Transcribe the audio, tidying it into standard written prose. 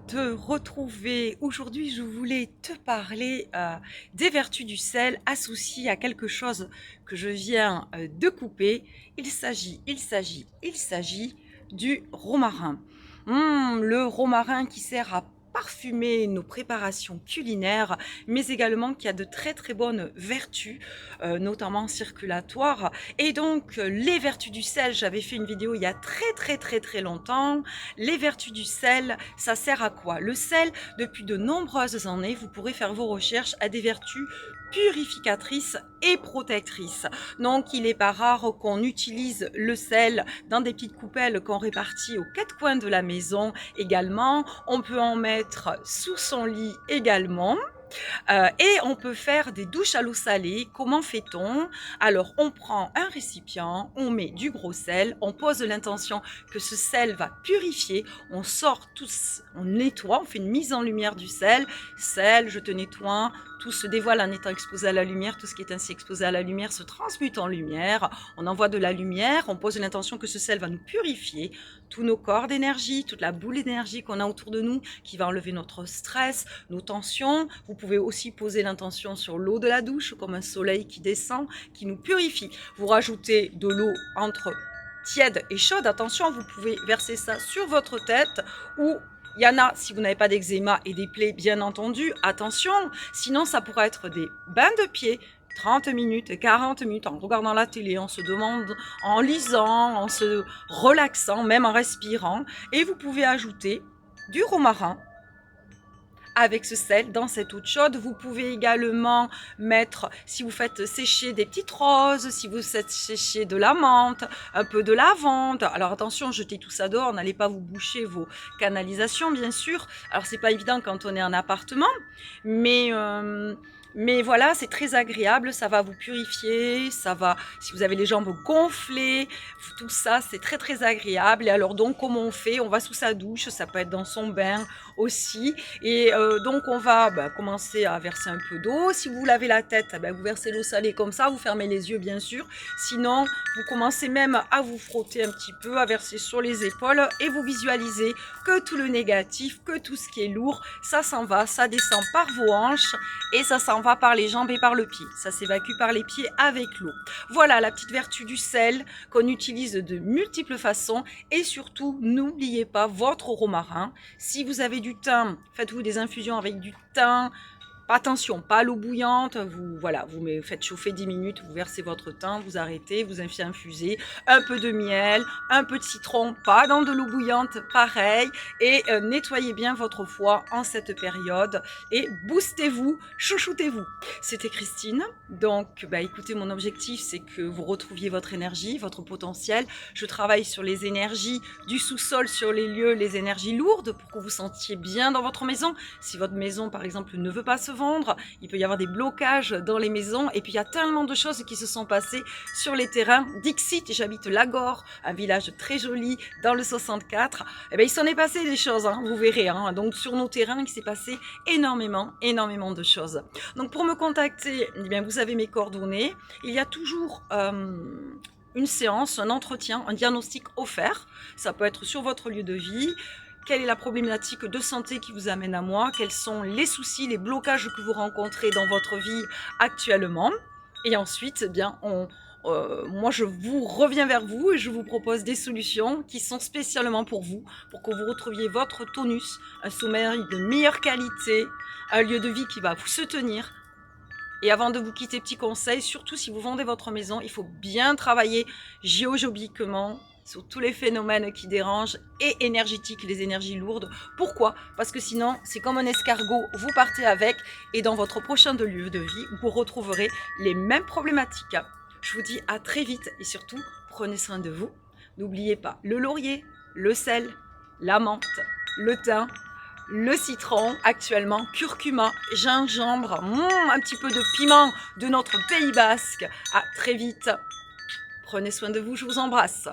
te retrouver. Aujourd'hui, je voulais te parler des vertus du sel associées à quelque chose que je viens de couper. Il s'agit du romarin. Le romarin qui sert à parfumer nos préparations culinaires, mais également qui a de très très bonnes vertus, notamment circulatoires. Et donc, les vertus du sel, j'avais fait une vidéo il y a très longtemps. Les vertus du sel, ça sert à quoi? Le sel, depuis de nombreuses années, vous pourrez faire vos recherches, a des vertus purificatrices et protectrices. Donc il n'est pas rare qu'on utilise le sel dans des petites coupelles qu'on répartit aux quatre coins de la maison également. On peut en mettre sous son lit également. Et on peut faire des douches à l'eau salée. Comment fait-on? Alors, on prend un récipient, on met du gros sel, on pose l'intention que ce sel va purifier, on sort tous, on nettoie, on fait une mise en lumière du sel. Sel, je te nettoie, tout se dévoile en étant exposé à la lumière, tout ce qui est ainsi exposé à la lumière se transmute en lumière. On envoie de la lumière, on pose l'intention que ce sel va nous purifier tous nos corps d'énergie, toute la boule d'énergie qu'on a autour de nous, qui va enlever notre stress, nos tensions. Vous pouvez aussi poser l'intention sur l'eau de la douche, comme un soleil qui descend, qui nous purifie. Vous rajoutez de l'eau entre tiède et chaude. Attention, vous pouvez verser ça sur votre tête ou il y en a, si vous n'avez pas d'eczéma et des plaies, bien entendu, attention. Sinon, ça pourrait être des bains de pieds, 30 minutes, 40 minutes, en regardant la télé, en se demandant, en lisant, en se relaxant, même en respirant. Et vous pouvez ajouter du romarin avec ce sel dans cette eau chaude. Vous pouvez également mettre, si vous faites sécher des petites roses, si vous faites sécher de la menthe, un peu de lavande. Alors attention, jetez tout ça dehors, n'allez pas vous boucher vos canalisations, bien sûr. Alors c'est pas évident quand on est en appartement, mais voilà, c'est très agréable, ça va vous purifier, ça va, si vous avez les jambes gonflées, tout ça, c'est très agréable. Et alors donc, comment on fait? On va sous sa douche, ça peut être dans son bain aussi. Et donc, on va commencer à verser un peu d'eau. Si vous lavez la tête, vous versez l'eau salée comme ça, vous fermez les yeux, bien sûr. Sinon, vous commencez même à vous frotter un petit peu, à verser sur les épaules et vous visualisez que tout le négatif, que tout ce qui est lourd, ça s'en va, ça descend par vos hanches et ça s'en va par les jambes et par le pied. Ça s'évacue par les pieds avec l'eau. Voilà la petite vertu du sel qu'on utilise de multiples façons. Et surtout, n'oubliez pas votre romarin. Si vous avez du thym, faites-vous des infusions avec du thym. Attention, pas l'eau bouillante, vous faites chauffer 10 minutes, vous versez votre thym, vous arrêtez, vous infusez un peu de miel, un peu de citron, pas dans de l'eau bouillante, pareil, et nettoyez bien votre foie en cette période et boostez-vous, chouchoutez-vous. C'était Christine, donc écoutez, mon objectif c'est que vous retrouviez votre énergie, votre potentiel. Je travaille sur les énergies du sous-sol, sur les lieux, les énergies lourdes pour que vous sentiez bien dans votre maison. Si votre maison par exemple ne veut pas se vendre, il peut y avoir des blocages dans les maisons et puis il y a tellement de choses qui se sont passées sur les terrains. Dixit, j'habite Lagore, un village très joli dans le 64. Il s'en est passé des choses, vous verrez. Donc sur nos terrains, il s'est passé énormément de choses. Donc pour me contacter, vous avez mes coordonnées. Il y a toujours une séance, un entretien, un diagnostic offert. Ça peut être sur votre lieu de vie. Quelle est la problématique de santé qui vous amène à moi? Quels sont les soucis, les blocages que vous rencontrez dans votre vie actuellement? Et ensuite, moi, je vous reviens vers vous et je vous propose des solutions qui sont spécialement pour vous, pour que vous retrouviez votre tonus, un sommeil de meilleure qualité, un lieu de vie qui va vous soutenir. Et avant de vous quitter, petit conseil, surtout si vous vendez votre maison, il faut bien travailler géojobiquement sur tous les phénomènes qui dérangent et énergétiques, les énergies lourdes. Pourquoi? Parce que sinon, c'est comme un escargot, vous partez avec et dans votre prochain lieu de vie, vous retrouverez les mêmes problématiques. Je vous dis à très vite et surtout, prenez soin de vous. N'oubliez pas le laurier, le sel, la menthe, le thym, le citron, actuellement, curcuma, gingembre, un petit peu de piment de notre Pays Basque. À très vite. Prenez soin de vous, je vous embrasse.